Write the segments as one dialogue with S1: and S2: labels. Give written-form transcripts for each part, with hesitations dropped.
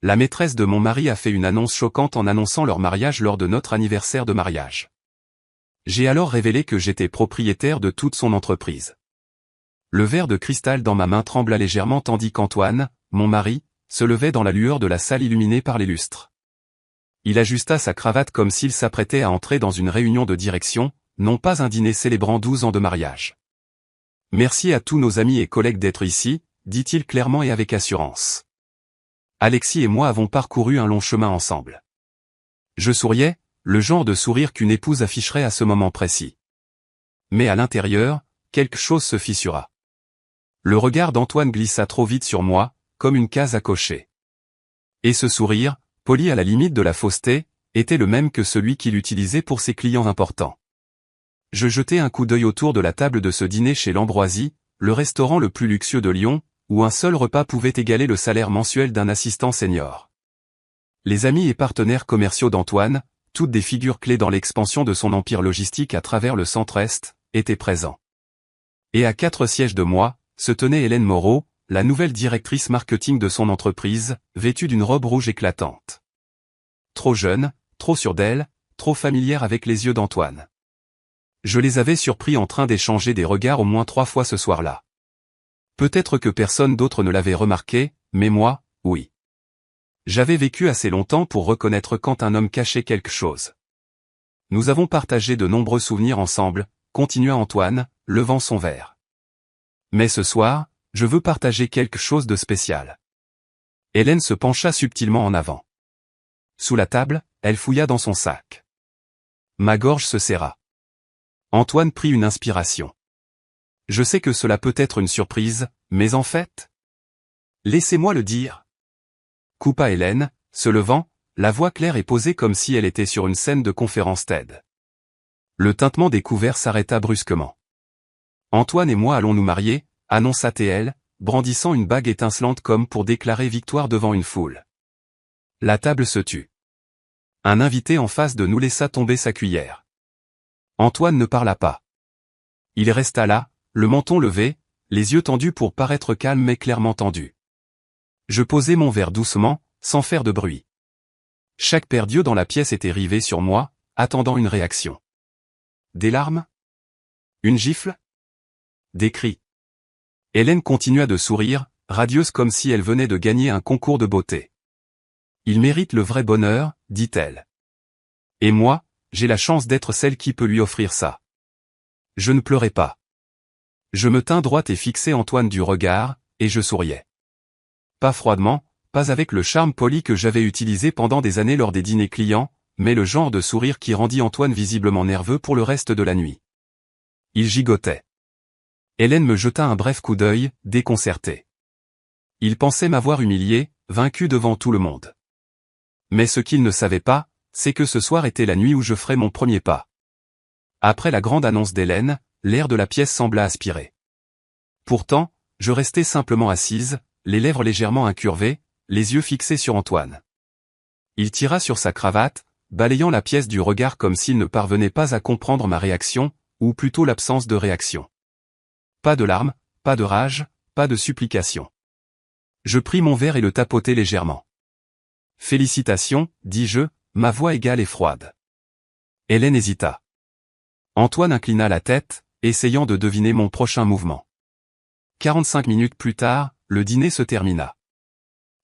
S1: la maîtresse de mon mari a fait une annonce choquante en annonçant leur mariage lors de notre anniversaire de mariage. J'ai alors révélé que j'étais propriétaire de toute son entreprise. Le verre de cristal dans ma main trembla légèrement tandis qu'Antoine, mon mari, se levait dans la lueur de la salle illuminée par les lustres. Il ajusta sa cravate comme s'il s'apprêtait à entrer dans une réunion de direction, non pas un dîner célébrant 12 ans de mariage. Merci à tous nos amis et collègues d'être ici, dit-il clairement et avec assurance. Alexis et moi avons parcouru un long chemin ensemble. Je souriais, le genre de sourire qu'une épouse afficherait à ce moment précis. Mais à l'intérieur, quelque chose se fissura. Le regard d'Antoine glissa trop vite sur moi, comme une case à cocher. Et ce sourire, poli à la limite de la fausseté, était le même que celui qu'il utilisait pour ses clients importants. Je jetai un coup d'œil autour de la table de ce dîner chez l'Ambroisie, le restaurant le plus luxueux de Lyon, où un seul repas pouvait égaler le salaire mensuel d'un assistant senior. Les amis et partenaires commerciaux d'Antoine, toutes des figures clés dans l'expansion de son empire logistique à travers le centre-est, étaient présents. Et à 4 sièges de moi, se tenait Hélène Moreau, la nouvelle directrice marketing de son entreprise, vêtue d'une robe rouge éclatante. Trop jeune, trop sûre d'elle, trop familière avec les yeux d'Antoine. Je les avais surpris en train d'échanger des regards au moins 3 fois ce soir-là. Peut-être que personne d'autre ne l'avait remarqué, mais moi, oui. J'avais vécu assez longtemps pour reconnaître quand un homme cachait quelque chose. Nous avons partagé de nombreux souvenirs ensemble, continua Antoine, levant son verre. Mais ce soir, je veux partager quelque chose de spécial. Hélène se pencha subtilement en avant. Sous la table, elle fouilla dans son sac. Ma gorge se serra. Antoine prit une inspiration. Je sais que cela peut être une surprise, mais en fait... Laissez-moi le dire. Coupa Hélène, se levant, la voix claire et posée comme si elle était sur une scène de conférence TED. Le tintement des couverts s'arrêta brusquement. Antoine et moi allons nous marier, annonça TL, brandissant une bague étincelante comme pour déclarer victoire devant une foule. La table se tut. Un invité en face de nous laissa tomber sa cuillère. Antoine ne parla pas. Il resta là, le menton levé, les yeux tendus pour paraître calme mais clairement tendus. Je posai mon verre doucement, sans faire de bruit. Chaque paire d'yeux dans la pièce était rivé sur moi, attendant une réaction. Des larmes? Une gifle? Des cris. Hélène continua de sourire, radieuse comme si elle venait de gagner un concours de beauté. Il mérite le vrai bonheur, dit-elle. Et moi, j'ai la chance d'être celle qui peut lui offrir ça. Je ne pleurais pas. Je me tins droite et fixai Antoine du regard, et je souriais. Pas froidement, pas avec le charme poli que j'avais utilisé pendant des années lors des dîners clients, mais le genre de sourire qui rendit Antoine visiblement nerveux pour le reste de la nuit. Il gigotait. Hélène me jeta un bref coup d'œil, déconcertée. Il pensait m'avoir humilié, vaincu devant tout le monde. Mais ce qu'il ne savait pas, c'est que ce soir était la nuit où je ferais mon premier pas. Après la grande annonce d'Hélène, l'air de la pièce sembla aspirer. Pourtant, je restais simplement assise, les lèvres légèrement incurvées, les yeux fixés sur Antoine. Il tira sur sa cravate, balayant la pièce du regard comme s'il ne parvenait pas à comprendre ma réaction, ou plutôt l'absence de réaction. Pas de larmes, pas de rage, pas de supplication. Je pris mon verre et le tapotai légèrement. Félicitations, dis-je, ma voix égale et froide. Hélène hésita. Antoine inclina la tête, essayant de deviner mon prochain mouvement. 45 minutes plus tard, le dîner se termina.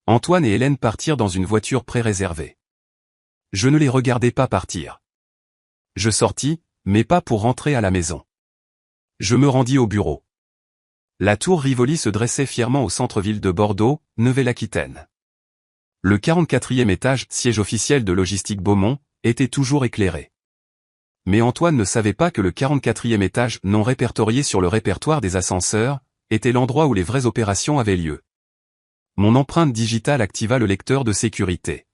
S1: Antoine et Hélène partirent dans une voiture pré-réservée. Je ne les regardais pas partir. Je sortis, mais pas pour rentrer à la maison. Je me rendis au bureau. La tour Rivoli se dressait fièrement au centre-ville de Bordeaux, Nouvelle-Aquitaine. Le 44e étage, siège officiel de Logistique Beaumont, était toujours éclairé. Mais Antoine ne savait pas que le 44e étage, non répertorié sur le répertoire des ascenseurs, était l'endroit où les vraies opérations avaient lieu. Mon empreinte digitale activa le lecteur de sécurité.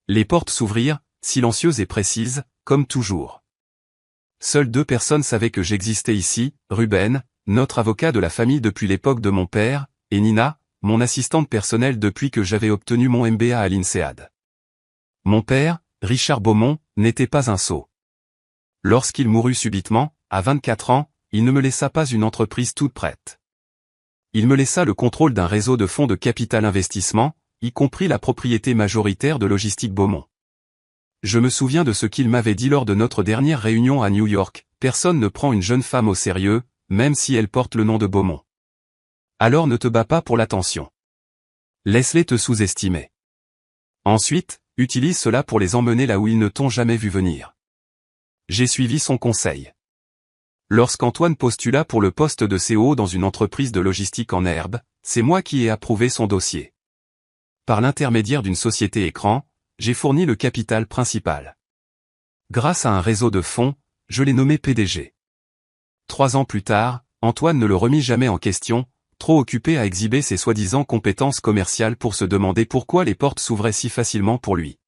S1: Les portes s'ouvrirent, silencieuses et précises, comme toujours. Seules 2 personnes savaient que j'existais ici, Ruben, notre avocat de la famille depuis l'époque de mon père, et Nina, mon assistante personnelle depuis que j'avais obtenu mon MBA à l'INSEAD. Mon père, Richard Beaumont, n'était pas un sot. Lorsqu'il mourut subitement, à 24 ans, il ne me laissa pas une entreprise toute prête. Il me laissa le contrôle d'un réseau de fonds de capital investissement, y compris la propriété majoritaire de Logistique Beaumont. Je me souviens de ce qu'il m'avait dit lors de notre dernière réunion à New York, personne ne prend une jeune femme au sérieux, même si elle porte le nom de Beaumont. Alors ne te bats pas pour l'attention. Laisse-les te sous-estimer. Ensuite, utilise cela pour les emmener là où ils ne t'ont jamais vu venir. J'ai suivi son conseil. Lorsqu'Antoine postula pour le poste de CO dans une entreprise de logistique en herbe, c'est moi qui ai approuvé son dossier. Par l'intermédiaire d'une société écran, j'ai fourni le capital principal. Grâce à un réseau de fonds, je l'ai nommé PDG. 3 ans plus tard, Antoine ne le remit jamais en question, trop occupé à exhiber ses soi-disant compétences commerciales pour se demander pourquoi les portes s'ouvraient si facilement pour lui.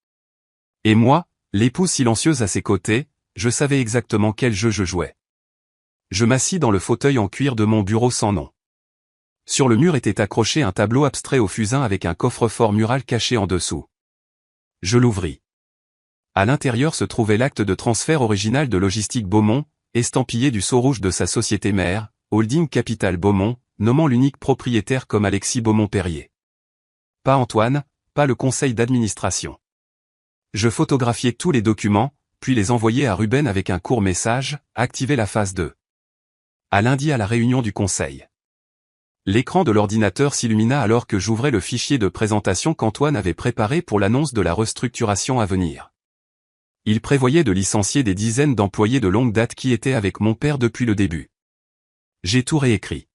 S1: Et moi, l'épouse silencieuse à ses côtés, je savais exactement quel jeu je jouais. Je m'assis dans le fauteuil en cuir de mon bureau sans nom. Sur le mur était accroché un tableau abstrait au fusain avec un coffre-fort mural caché en dessous. Je l'ouvris. À l'intérieur se trouvait l'acte de transfert original de Logistique Beaumont, estampillé du sceau rouge de sa société mère, Holding Capital Beaumont, nommant l'unique propriétaire comme Alexis Beaumont-Perrier. Pas Antoine, pas le conseil d'administration. Je photographiai tous les documents, puis les envoyai à Ruben avec un court message, activez la phase 2. À lundi à la réunion du conseil. L'écran de l'ordinateur s'illumina alors que j'ouvrais le fichier de présentation qu'Antoine avait préparé pour l'annonce de la restructuration à venir. Il prévoyait de licencier des dizaines d'employés de longue date qui étaient avec mon père depuis le début. J'ai tout réécrit.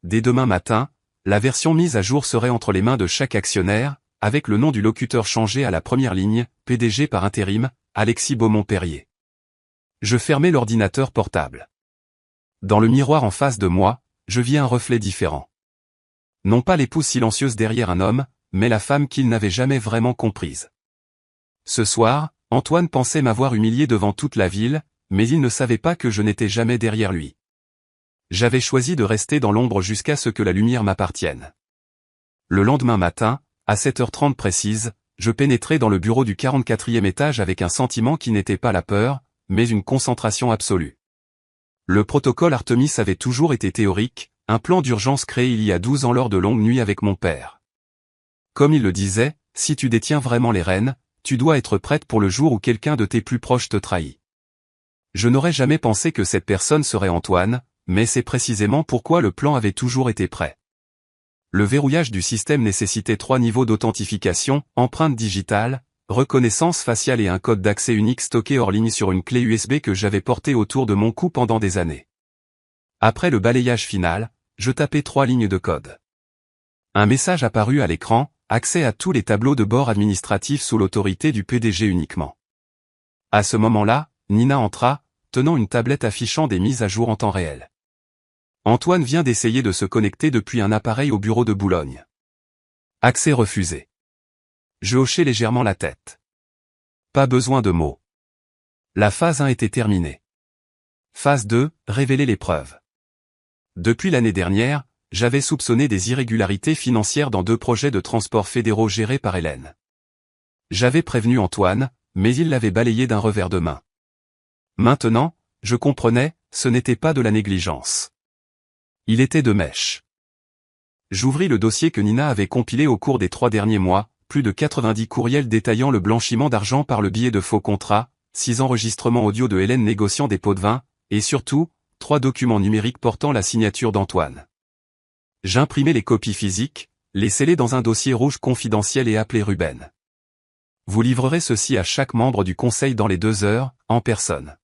S1: Dès demain matin, la version mise à jour serait entre les mains de chaque actionnaire, avec le nom du locuteur changé à la première ligne, PDG par intérim, Alexis Beaumont-Perrier. Je fermai l'ordinateur portable. Dans le miroir en face de moi, je vis un reflet différent. Non pas l'épouse silencieuse derrière un homme, mais la femme qu'il n'avait jamais vraiment comprise. Ce soir, Antoine pensait m'avoir humilié devant toute la ville, mais il ne savait pas que je n'étais jamais derrière lui. J'avais choisi de rester dans l'ombre jusqu'à ce que la lumière m'appartienne. Le lendemain matin, à 7h30 précise, je pénétrai dans le bureau du 44e étage avec un sentiment qui n'était pas la peur, mais une concentration absolue. Le protocole Artemis avait toujours été théorique, un plan d'urgence créé il y a 12 ans lors de longues nuits avec mon père. Comme il le disait, si tu détiens vraiment les rênes, tu dois être prête pour le jour où quelqu'un de tes plus proches te trahit. Je n'aurais jamais pensé que cette personne serait Antoine, mais c'est précisément pourquoi le plan avait toujours été prêt. Le verrouillage du système nécessitait 3 niveaux d'authentification, empreinte digitale, reconnaissance faciale et un code d'accès unique stocké hors ligne sur une clé USB que j'avais portée autour de mon cou pendant des années. Après le balayage final, je tapais 3 lignes de code. Un message apparut à l'écran, accès à tous les tableaux de bord administratifs sous l'autorité du PDG uniquement. À ce moment-là, Nina entra, tenant une tablette affichant des mises à jour en temps réel. Antoine vient d'essayer de se connecter depuis un appareil au bureau de Boulogne. Accès refusé. Je hochai légèrement la tête. Pas besoin de mots. La phase 1 était terminée. Phase 2, révéler les preuves. Depuis l'année dernière, j'avais soupçonné des irrégularités financières dans 2 projets de transport fédéraux gérés par Hélène. J'avais prévenu Antoine, mais il l'avait balayé d'un revers de main. Maintenant, je comprenais, ce n'était pas de la négligence. Il était de mèche. J'ouvris le dossier que Nina avait compilé au cours des 3 derniers mois, plus de 90 courriels détaillant le blanchiment d'argent par le biais de faux contrats, 6 enregistrements audio de Hélène négociant des pots de vin, et surtout, 3 documents numériques portant la signature d'Antoine. J'imprimai les copies physiques, les scellai dans un dossier rouge confidentiel et appelé Ruben. Vous livrerez ceci à chaque membre du conseil dans les 2 heures, en personne.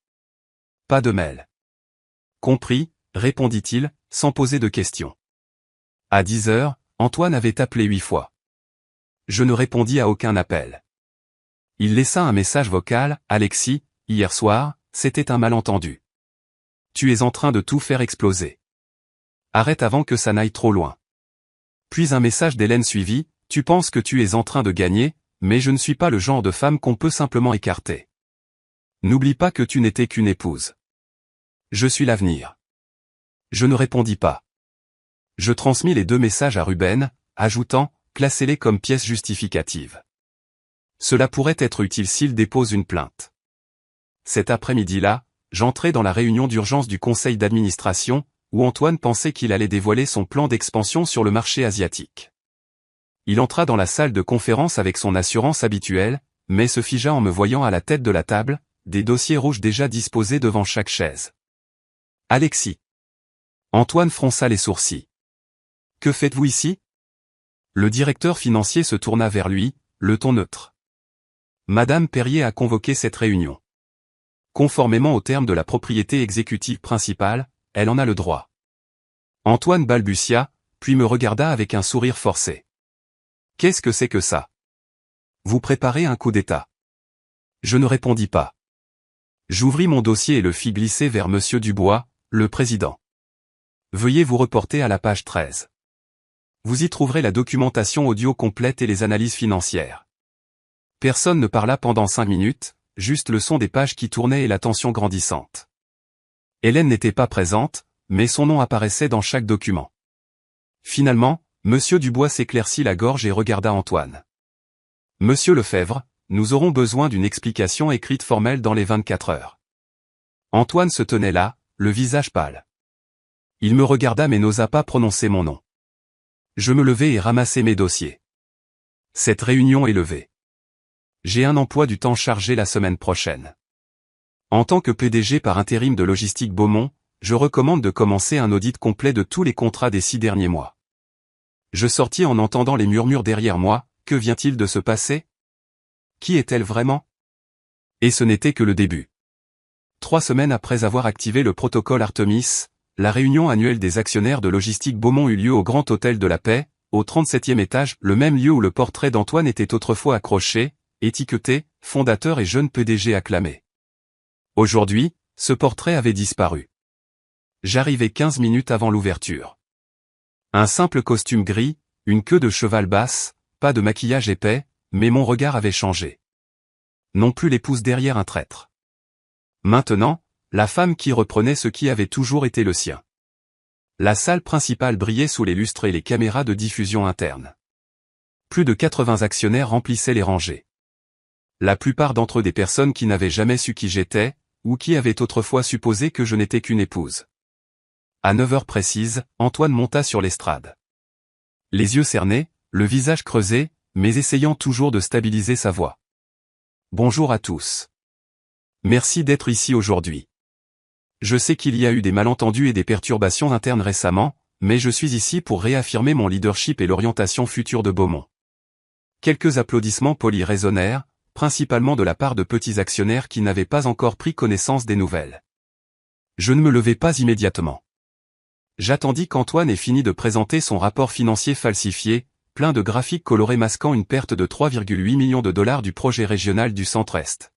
S1: Pas de mail. Compris, répondit-il, sans poser de questions. À 10 heures, Antoine avait appelé 8 fois. Je ne répondis à aucun appel. Il laissa un message vocal, Alexis, hier soir, c'était un malentendu. Tu es en train de tout faire exploser. Arrête avant que ça n'aille trop loin. Puis un message d'Hélène suivit, tu penses que tu es en train de gagner, mais je ne suis pas le genre de femme qu'on peut simplement écarter. N'oublie pas que tu n'étais qu'une épouse. Je suis l'avenir. Je ne répondis pas. Je transmis les 2 messages à Ruben, ajoutant, classez-les comme pièces justificatives. Cela pourrait être utile s'il dépose une plainte. Cet après-midi-là, j'entrai dans la réunion d'urgence du conseil d'administration, où Antoine pensait qu'il allait dévoiler son plan d'expansion sur le marché asiatique. Il entra dans la salle de conférence avec son assurance habituelle, mais se figea en me voyant à la tête de la table, des dossiers rouges déjà disposés devant chaque chaise. « Alexis. » Antoine fronça les sourcils. « Que faites-vous ici ?» Le directeur financier se tourna vers lui, le ton neutre. « Madame Perrier a convoqué cette réunion. Conformément aux termes de la propriété exécutive principale, elle en a le droit. » Antoine balbutia, puis me regarda avec un sourire forcé. « Qu'est-ce que c'est que ça ? Vous préparez un coup d'État. » Je ne répondis pas. J'ouvris mon dossier et le fis glisser vers Monsieur Dubois, le président. « Veuillez vous reporter à la page 13. Vous y trouverez la documentation audio complète et les analyses financières. » Personne ne parla pendant 5 minutes, juste le son des pages qui tournaient et la tension grandissante. Hélène n'était pas présente, mais son nom apparaissait dans chaque document. Finalement, Monsieur Dubois s'éclaircit la gorge et regarda Antoine. « Monsieur Lefebvre, nous aurons besoin d'une explication écrite formelle dans les 24 heures. » Antoine se tenait là, le visage pâle. Il me regarda mais n'osa pas prononcer mon nom. Je me levai et ramassai mes dossiers. Cette réunion est levée. J'ai un emploi du temps chargé la semaine prochaine. En tant que PDG par intérim de Logistique Beaumont, je recommande de commencer un audit complet de tous les contrats des 6 derniers mois. Je sortis en entendant les murmures derrière moi, que vient-il de se passer ? Qui est-elle vraiment ? Et ce n'était que le début. 3 semaines après avoir activé le protocole Artemis, la réunion annuelle des actionnaires de Logistique Beaumont eut lieu au Grand Hôtel de la Paix, au 37e étage, le même lieu où le portrait d'Antoine était autrefois accroché, étiqueté, fondateur et jeune PDG acclamé. Aujourd'hui, ce portrait avait disparu. J'arrivais 15 minutes avant l'ouverture. Un simple costume gris, une queue de cheval basse, pas de maquillage épais, mais mon regard avait changé. Non plus l'épouse derrière un traître. Maintenant, la femme qui reprenait ce qui avait toujours été le sien. La salle principale brillait sous les lustres et les caméras de diffusion interne. Plus de 80 actionnaires remplissaient les rangées. La plupart d'entre eux des personnes qui n'avaient jamais su qui j'étais, ou qui avaient autrefois supposé que je n'étais qu'une épouse. À 9 heures précises, Antoine monta sur l'estrade. Les yeux cernés, le visage creusé, mais essayant toujours de stabiliser sa voix. Bonjour à tous. Merci d'être ici aujourd'hui. Je sais qu'il y a eu des malentendus et des perturbations internes récemment, mais je suis ici pour réaffirmer mon leadership et l'orientation future de Beaumont. Quelques applaudissements polis résonnèrent, principalement de la part de petits actionnaires qui n'avaient pas encore pris connaissance des nouvelles. Je ne me levai pas immédiatement. J'attendis qu'Antoine ait fini de présenter son rapport financier falsifié, plein de graphiques colorés masquant une perte de 3,8 millions de dollars du projet régional du Centre-Est.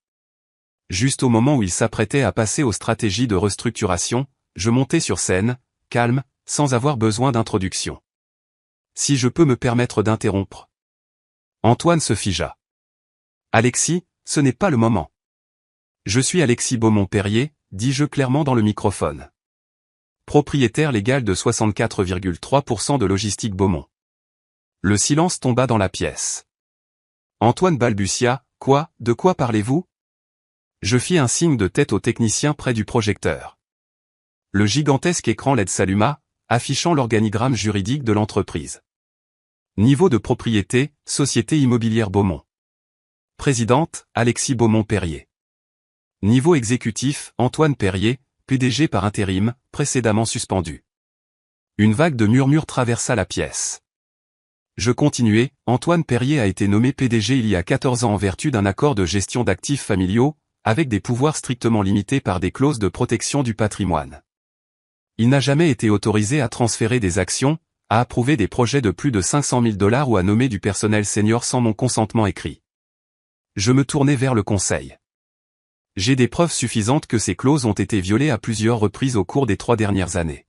S1: Juste au moment où il s'apprêtait à passer aux stratégies de restructuration, je montai sur scène, calme, sans avoir besoin d'introduction. Si je peux me permettre d'interrompre. Antoine se figea. Alexis, ce n'est pas le moment. Je suis Alexis Beaumont-Perrier, dis-je clairement dans le microphone. Propriétaire légal de 64,3% de Logistique Beaumont. Le silence tomba dans la pièce. Antoine balbutia, « Quoi, de quoi parlez-vous » Je fis un signe de tête au technicien près du projecteur. Le gigantesque écran LED s'alluma, affichant l'organigramme juridique de l'entreprise. Niveau de propriété, Société Immobilière Beaumont. Présidente, Alexis Beaumont-Perrier. Niveau exécutif, Antoine Perrier, PDG par intérim, précédemment suspendu. Une vague de murmures traversa la pièce. Je continuai, Antoine Perrier a été nommé PDG il y a 14 ans en vertu d'un accord de gestion d'actifs familiaux, avec des pouvoirs strictement limités par des clauses de protection du patrimoine. Il n'a jamais été autorisé à transférer des actions, à approuver des projets de plus de 500 000 $ ou à nommer du personnel senior sans mon consentement écrit. Je me tournai vers le conseil. J'ai des preuves suffisantes que ces clauses ont été violées à plusieurs reprises au cours des 3 dernières années.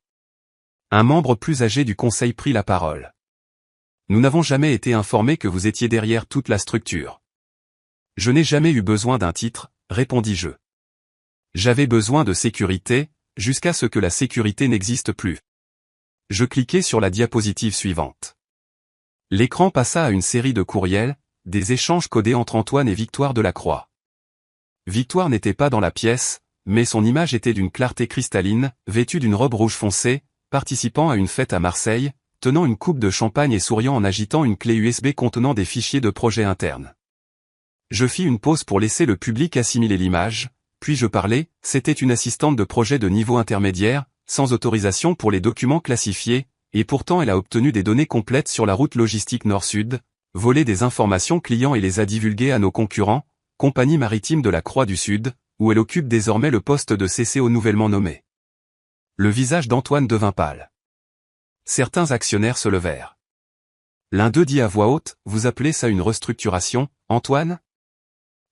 S1: Un membre plus âgé du conseil prit la parole. Nous n'avons jamais été informés que vous étiez derrière toute la structure. Je n'ai jamais eu besoin d'un titre, répondis-je. J'avais besoin de sécurité, jusqu'à ce que la sécurité n'existe plus. Je cliquai sur la diapositive suivante. L'écran passa à une série de courriels, des échanges codés entre Antoine et Victoire Delacroix. Victoire n'était pas dans la pièce, mais son image était d'une clarté cristalline, vêtue d'une robe rouge foncé, participant à une fête à Marseille, tenant une coupe de champagne et souriant en agitant une clé USB contenant des fichiers de projet internes. Je fis une pause pour laisser le public assimiler l'image, puis je parlais. C'était une assistante de projet de niveau intermédiaire, sans autorisation pour les documents classifiés, et pourtant elle a obtenu des données complètes sur la route logistique Nord-Sud, volé des informations clients et les a divulguées à nos concurrents, Compagnie maritime de la Croix du Sud, où elle occupe désormais le poste de CCO nouvellement nommé. Le visage d'Antoine devint pâle. Certains actionnaires se levèrent. L'un d'eux dit à voix haute, « Vous appelez ça une restructuration, Antoine ?»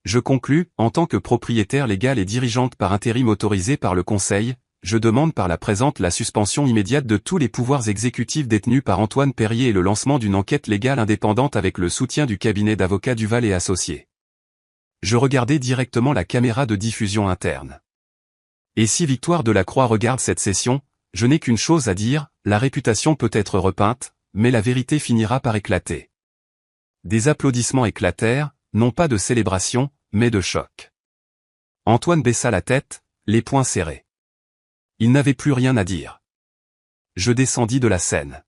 S1: Je conclus, en tant que propriétaire légal et dirigeante par intérim autorisée par le Conseil, je demande par la présente la suspension immédiate de tous les pouvoirs exécutifs détenus par Antoine Perrier et le lancement d'une enquête légale indépendante avec le soutien du cabinet d'avocats Duval et Associés. Je regardais directement la caméra de diffusion interne. Et si Victoire Delacroix regarde cette session, je n'ai qu'une chose à dire, la réputation peut être repeinte, mais la vérité finira par éclater. Des applaudissements éclatèrent, non pas de célébration, mais de choc. Antoine baissa la tête, les poings serrés. Il n'avait plus rien à dire. Je descendis de la scène.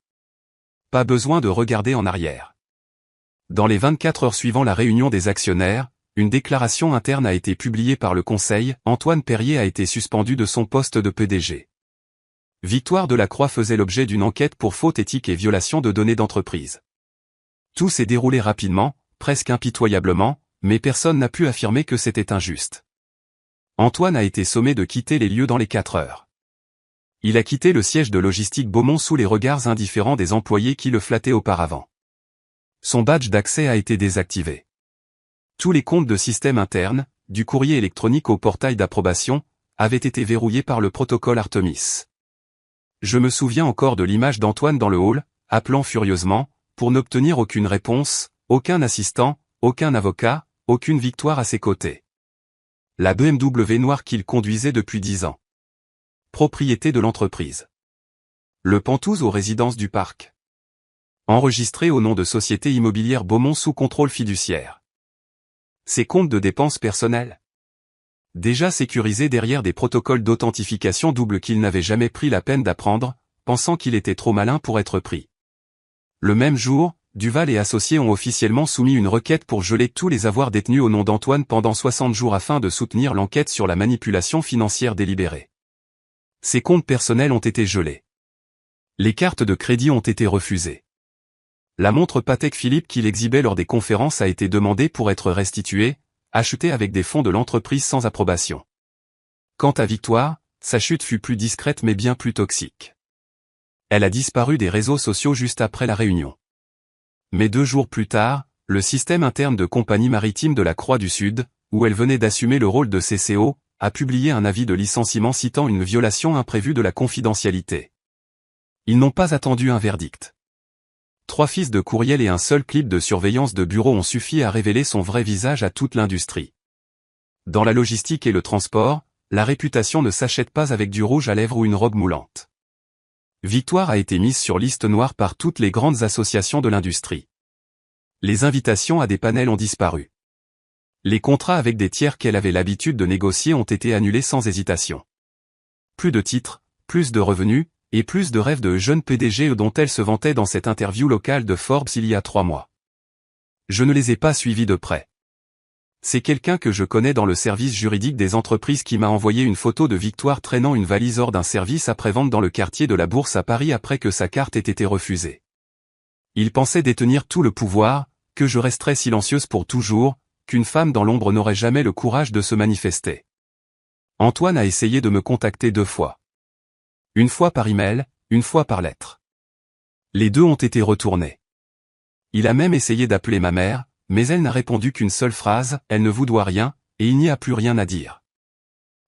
S1: Pas besoin de regarder en arrière. Dans les 24 heures suivant la réunion des actionnaires, une déclaration interne a été publiée par le Conseil. Antoine Perrier a été suspendu de son poste de PDG. Victoire Delacroix faisait l'objet d'une enquête pour faute éthique et violation de données d'entreprise. Tout s'est déroulé rapidement, presque impitoyablement, mais personne n'a pu affirmer que c'était injuste. Antoine a été sommé de quitter les lieux dans les 4 heures. Il a quitté le siège de Logistique Beaumont sous les regards indifférents des employés qui le flattaient auparavant. Son badge d'accès a été désactivé. Tous les comptes de système interne, du courrier électronique au portail d'approbation, avaient été verrouillés par le protocole Artemis. Je me souviens encore de l'image d'Antoine dans le hall, appelant furieusement, pour n'obtenir aucune réponse, aucun assistant, aucun avocat, aucune victoire à ses côtés. La BMW noire qu'il conduisait depuis 10 ans. Propriété de l'entreprise. Le Pantouz aux résidences du parc. Enregistré au nom de Société Immobilière Beaumont sous contrôle fiduciaire. Ses comptes de dépenses personnelles. Déjà sécurisés derrière des protocoles d'authentification double qu'il n'avait jamais pris la peine d'apprendre, pensant qu'il était trop malin pour être pris. Le même jour, Duval et Associés ont officiellement soumis une requête pour geler tous les avoirs détenus au nom d'Antoine pendant 60 jours afin de soutenir l'enquête sur la manipulation financière délibérée. Ses comptes personnels ont été gelés. Les cartes de crédit ont été refusées. La montre Patek Philippe qu'il exhibait lors des conférences a été demandée pour être restituée, achetée avec des fonds de l'entreprise sans approbation. Quant à Victoire, sa chute fut plus discrète mais bien plus toxique. Elle a disparu des réseaux sociaux juste après la réunion. Mais 2 jours plus tard, le système interne de Compagnie maritime de la Croix du Sud, où elle venait d'assumer le rôle de CCO, a publié un avis de licenciement citant une violation imprévue de la confidentialité. Ils n'ont pas attendu un verdict. 3 fils de courriel et un seul clip de surveillance de bureau ont suffi à révéler son vrai visage à toute l'industrie. Dans la logistique et le transport, la réputation ne s'achète pas avec du rouge à lèvres ou une robe moulante. Victoire a été mise sur liste noire par toutes les grandes associations de l'industrie. Les invitations à des panels ont disparu. Les contrats avec des tiers qu'elle avait l'habitude de négocier ont été annulés sans hésitation. Plus de titres, plus de revenus, et plus de rêves de jeunes PDG dont elle se vantait dans cette interview locale de Forbes il y a 3 mois. Je ne les ai pas suivis de près. C'est quelqu'un que je connais dans le service juridique des entreprises qui m'a envoyé une photo de Victoire traînant une valise hors d'un service après-vente dans le quartier de la Bourse à Paris après que sa carte ait été refusée. Il pensait détenir tout le pouvoir, que je resterais silencieuse pour toujours, qu'une femme dans l'ombre n'aurait jamais le courage de se manifester. Antoine a essayé de me contacter 2 fois. Une fois par email, une fois par lettre. Les 2 ont été retournés. Il a même essayé d'appeler ma mère, mais elle n'a répondu qu'une seule phrase, elle ne vous doit rien, et il n'y a plus rien à dire.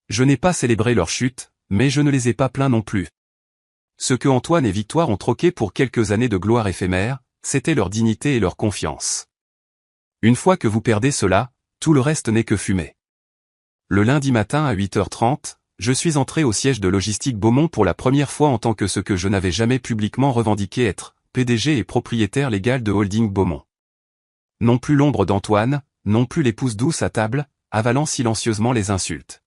S1: Je n'ai pas célébré leur chute, mais je ne les ai pas plaints non plus. Ce que Antoine et Victoire ont troqué pour quelques années de gloire éphémère, c'était leur dignité et leur confiance. Une fois que vous perdez cela, tout le reste n'est que fumée. Le lundi matin à 8h30, je suis entré au siège de Logistique Beaumont pour la première fois en tant que ce que je n'avais jamais publiquement revendiqué être, PDG et propriétaire légal de Holding Beaumont. Non plus l'ombre d'Antoine, non plus l'épouse douce à table, avalant silencieusement les insultes.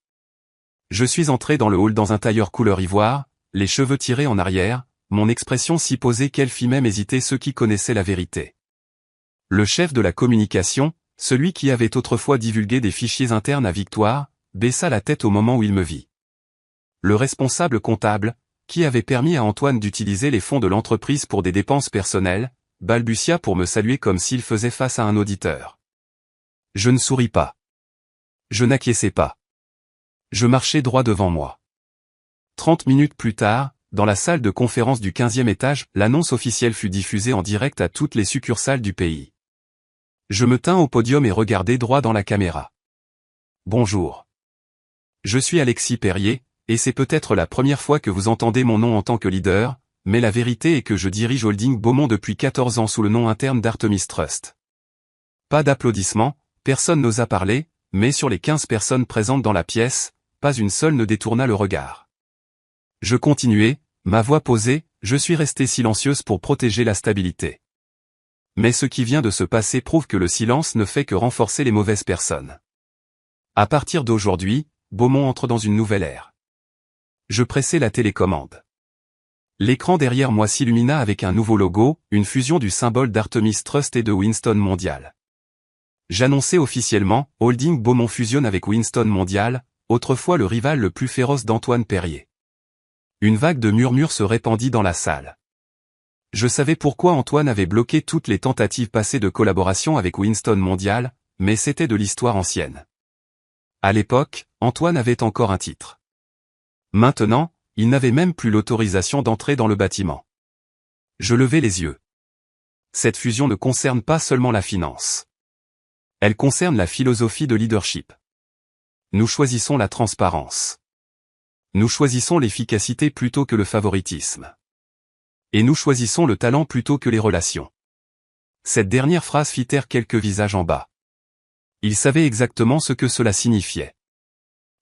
S1: Je suis entré dans le hall dans un tailleur couleur ivoire, les cheveux tirés en arrière, mon expression si posée qu'elle fit même hésiter ceux qui connaissaient la vérité. Le chef de la communication, celui qui avait autrefois divulgué des fichiers internes à Victoire, baissa la tête au moment où il me vit. Le responsable comptable, qui avait permis à Antoine d'utiliser les fonds de l'entreprise pour des dépenses personnelles, balbutia pour me saluer comme s'il faisait face à un auditeur. Je ne souris pas. Je n'acquiesçais pas. Je marchais droit devant moi. 30 minutes plus tard, dans la salle de conférence du 15e étage, l'annonce officielle fut diffusée en direct à toutes les succursales du pays. Je me tins au podium et regardai droit dans la caméra. Bonjour. Je suis Alexis Perrier, et c'est peut-être la première fois que vous entendez mon nom en tant que leader, mais la vérité est que je dirige Holding Beaumont depuis 14 ans sous le nom interne d'Artemis Trust. Pas d'applaudissements, personne n'osa parler, mais sur les 15 personnes présentes dans la pièce, pas une seule ne détourna le regard. Je continuai, ma voix posée, je suis resté silencieuse pour protéger la stabilité. Mais ce qui vient de se passer prouve que le silence ne fait que renforcer les mauvaises personnes. À partir d'aujourd'hui, Beaumont entre dans une nouvelle ère. Je pressai la télécommande. L'écran derrière moi s'illumina avec un nouveau logo, une fusion du symbole d'Artemis Trust et de Winston Mondial. J'annonçais officiellement, Holding Beaumont fusionne avec Winston Mondial, autrefois le rival le plus féroce d'Antoine Perrier. Une vague de murmures se répandit dans la salle. Je savais pourquoi Antoine avait bloqué toutes les tentatives passées de collaboration avec Winston Mondial, mais c'était de l'histoire ancienne. À l'époque, Antoine avait encore un titre. Maintenant, il n'avait même plus l'autorisation d'entrer dans le bâtiment. Je levai les yeux. Cette fusion ne concerne pas seulement la finance. Elle concerne la philosophie de leadership. Nous choisissons la transparence. Nous choisissons l'efficacité plutôt que le favoritisme. Et nous choisissons le talent plutôt que les relations. Cette dernière phrase fit taire quelques visages en bas. Ils savaient exactement ce que cela signifiait.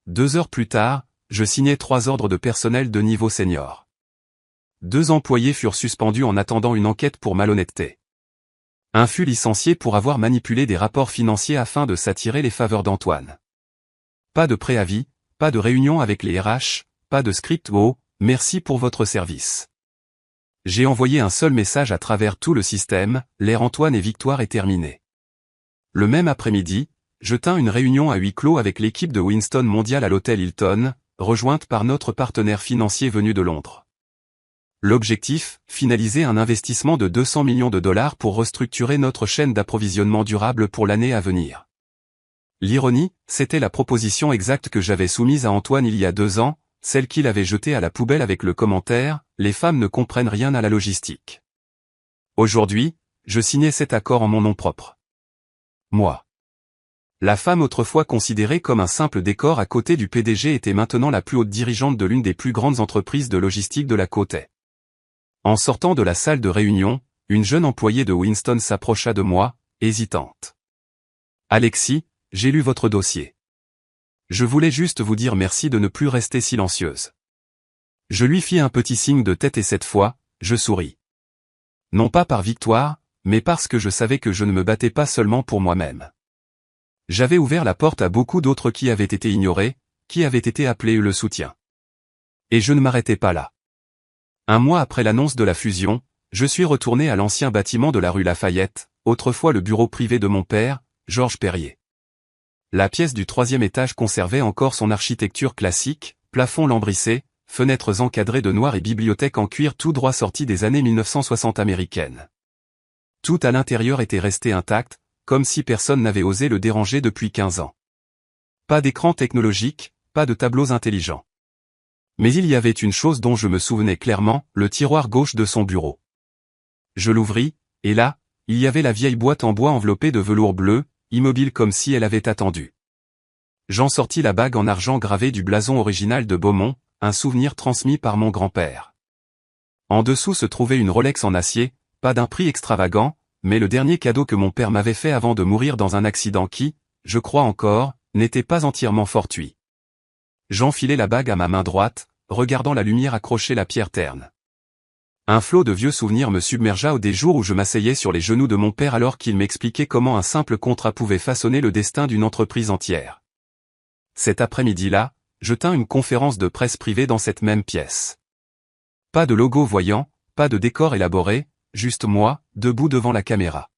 S1: 2 heures plus tard, je signai 3 ordres de personnel de niveau senior. 2 employés furent suspendus en attendant une enquête pour malhonnêteté. Un fut licencié pour avoir manipulé des rapports financiers afin de s'attirer les faveurs d'Antoine. Pas de préavis, pas de réunion avec les RH, pas de script merci pour votre service. J'ai envoyé un seul message à travers tout le système, l'ère Antoine et Victoire est terminée. Le même après-midi, je tins une réunion à huis clos avec l'équipe de Winston Mondial à l'hôtel Hilton, rejointe par notre partenaire financier venu de Londres. L'objectif, finaliser un investissement de 200 millions de dollars pour restructurer notre chaîne d'approvisionnement durable pour l'année à venir. L'ironie, c'était la proposition exacte que j'avais soumise à Antoine il y a 2 ans, celle qu'il avait jetée à la poubelle avec le commentaire « Les femmes ne comprennent rien à la logistique ». Aujourd'hui, je signais cet accord en mon nom propre. Moi. La femme autrefois considérée comme un simple décor à côté du PDG était maintenant la plus haute dirigeante de l'une des plus grandes entreprises de logistique de la côte Est. En sortant de la salle de réunion, une jeune employée de Winston s'approcha de moi, hésitante. « Alexis, j'ai lu votre dossier. Je voulais juste vous dire merci de ne plus rester silencieuse. » Je lui fis un petit signe de tête et cette fois, je souris. Non pas par victoire, mais parce que je savais que je ne me battais pas seulement pour moi-même. J'avais ouvert la porte à beaucoup d'autres qui avaient été ignorés, qui avaient été appelés le soutien. Et je ne m'arrêtais pas là. 1 mois après l'annonce de la fusion, je suis retourné à l'ancien bâtiment de la rue Lafayette, autrefois le bureau privé de mon père, Georges Perrier. La pièce du 3e étage conservait encore son architecture classique, plafond lambrissé, fenêtres encadrées de noir et bibliothèque en cuir tout droit sortie des années 1960 américaines. Tout à l'intérieur était resté intact, comme si personne n'avait osé le déranger depuis 15 ans. Pas d'écran technologique, pas de tableaux intelligents. Mais il y avait une chose dont je me souvenais clairement, le tiroir gauche de son bureau. Je l'ouvris, et là, il y avait la vieille boîte en bois enveloppée de velours bleu, immobile comme si elle avait attendu. J'en sortis la bague en argent gravée du blason original de Beaumont, un souvenir transmis par mon grand-père. En dessous se trouvait une Rolex en acier, pas d'un prix extravagant, mais le dernier cadeau que mon père m'avait fait avant de mourir dans un accident qui, je crois encore, n'était pas entièrement fortuit. J'enfilai la bague à ma main droite, regardant la lumière accrocher la pierre terne. Un flot de vieux souvenirs me submergea au des jours où je m'asseyais sur les genoux de mon père alors qu'il m'expliquait comment un simple contrat pouvait façonner le destin d'une entreprise entière. Cet après-midi-là, je tins une conférence de presse privée dans cette même pièce. Pas de logo voyant, pas de décor élaboré, juste moi, debout devant la caméra.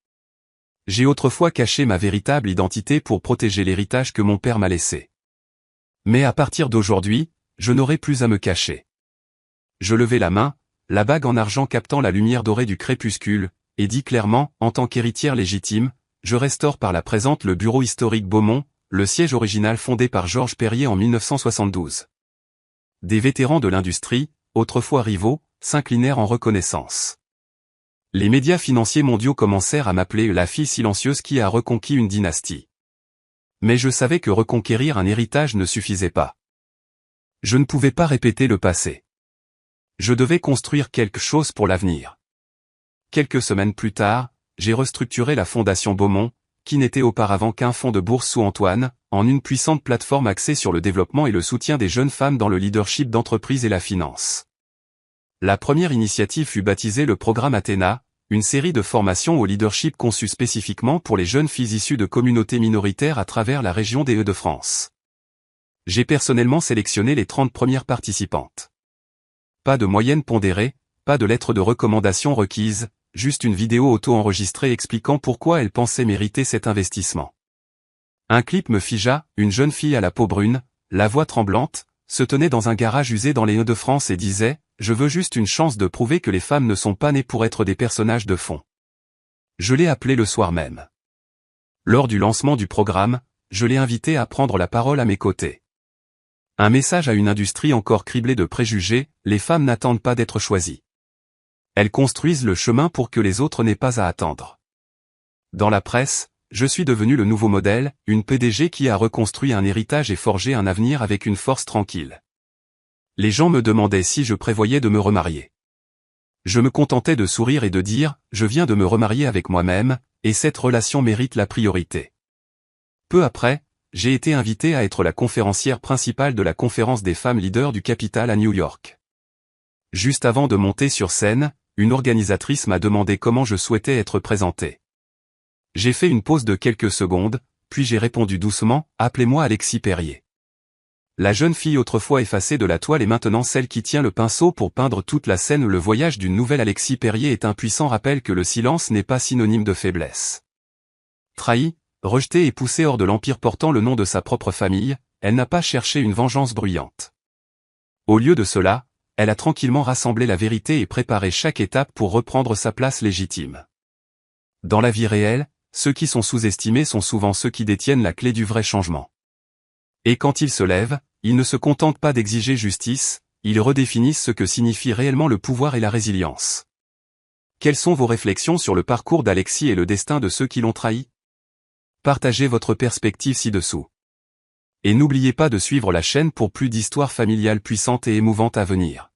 S1: J'ai autrefois caché ma véritable identité pour protéger l'héritage que mon père m'a laissé. Mais à partir d'aujourd'hui, je n'aurai plus à me cacher. Je levai la main, la bague en argent captant la lumière dorée du crépuscule, et dis clairement, en tant qu'héritière légitime, je restaure par la présente le bureau historique Beaumont, le siège original fondé par Georges Perrier en 1972. Des vétérans de l'industrie, autrefois rivaux, s'inclinèrent en reconnaissance. Les médias financiers mondiaux commencèrent à m'appeler la fille silencieuse qui a reconquis une dynastie. Mais je savais que reconquérir un héritage ne suffisait pas. Je ne pouvais pas répéter le passé. Je devais construire quelque chose pour l'avenir. Quelques semaines plus tard, j'ai restructuré la Fondation Beaumont, qui n'était auparavant qu'un fonds de bourse sous Antoine, en une puissante plateforme axée sur le développement et le soutien des jeunes femmes dans le leadership d'entreprise et la finance. La première initiative fut baptisée le programme Athéna, une série de formations au leadership conçue spécifiquement pour les jeunes filles issues de communautés minoritaires à travers la région des Hauts-de-France. J'ai personnellement sélectionné les 30 premières participantes. Pas de moyenne pondérée, pas de lettre de recommandation requise, juste une vidéo auto-enregistrée expliquant pourquoi elle pensait mériter cet investissement. Un clip me figea, une jeune fille à la peau brune, la voix tremblante, se tenait dans un garage usé dans les Hauts-de-France et disait « Je veux juste une chance de prouver que les femmes ne sont pas nées pour être des personnages de fond. » Je l'ai appelée le soir même. Lors du lancement du programme, je l'ai invitée à prendre la parole à mes côtés. Un message à une industrie encore criblée de préjugés, les femmes n'attendent pas d'être choisies. Elles construisent le chemin pour que les autres n'aient pas à attendre. Dans la presse, je suis devenu le nouveau modèle, une PDG qui a reconstruit un héritage et forgé un avenir avec une force tranquille. Les gens me demandaient si je prévoyais de me remarier. Je me contentais de sourire et de dire, je viens de me remarier avec moi-même, et cette relation mérite la priorité. Peu après, j'ai été invité à être la conférencière principale de la conférence des femmes leaders du Capital à New York. Juste avant de monter sur scène, une organisatrice m'a demandé comment je souhaitais être présenté. J'ai fait une pause de quelques secondes, puis j'ai répondu doucement, « Appelez-moi Alexis Perrier ». La jeune fille autrefois effacée de la toile est maintenant celle qui tient le pinceau pour peindre toute la scène où le voyage d'une nouvelle Alexis Perrier est un puissant rappel que le silence n'est pas synonyme de faiblesse. Trahie, rejetée et poussée hors de l'empire portant le nom de sa propre famille, elle n'a pas cherché une vengeance bruyante. Au lieu de cela, elle a tranquillement rassemblé la vérité et préparé chaque étape pour reprendre sa place légitime. Dans la vie réelle, ceux qui sont sous-estimés sont souvent ceux qui détiennent la clé du vrai changement. Et quand ils se lèvent, ils ne se contentent pas d'exiger justice, ils redéfinissent ce que signifie réellement le pouvoir et la résilience. Quelles sont vos réflexions sur le parcours d'Alexis et le destin de ceux qui l'ont trahi? Partagez votre perspective ci-dessous. Et n'oubliez pas de suivre la chaîne pour plus d'histoires familiales puissantes et émouvantes à venir.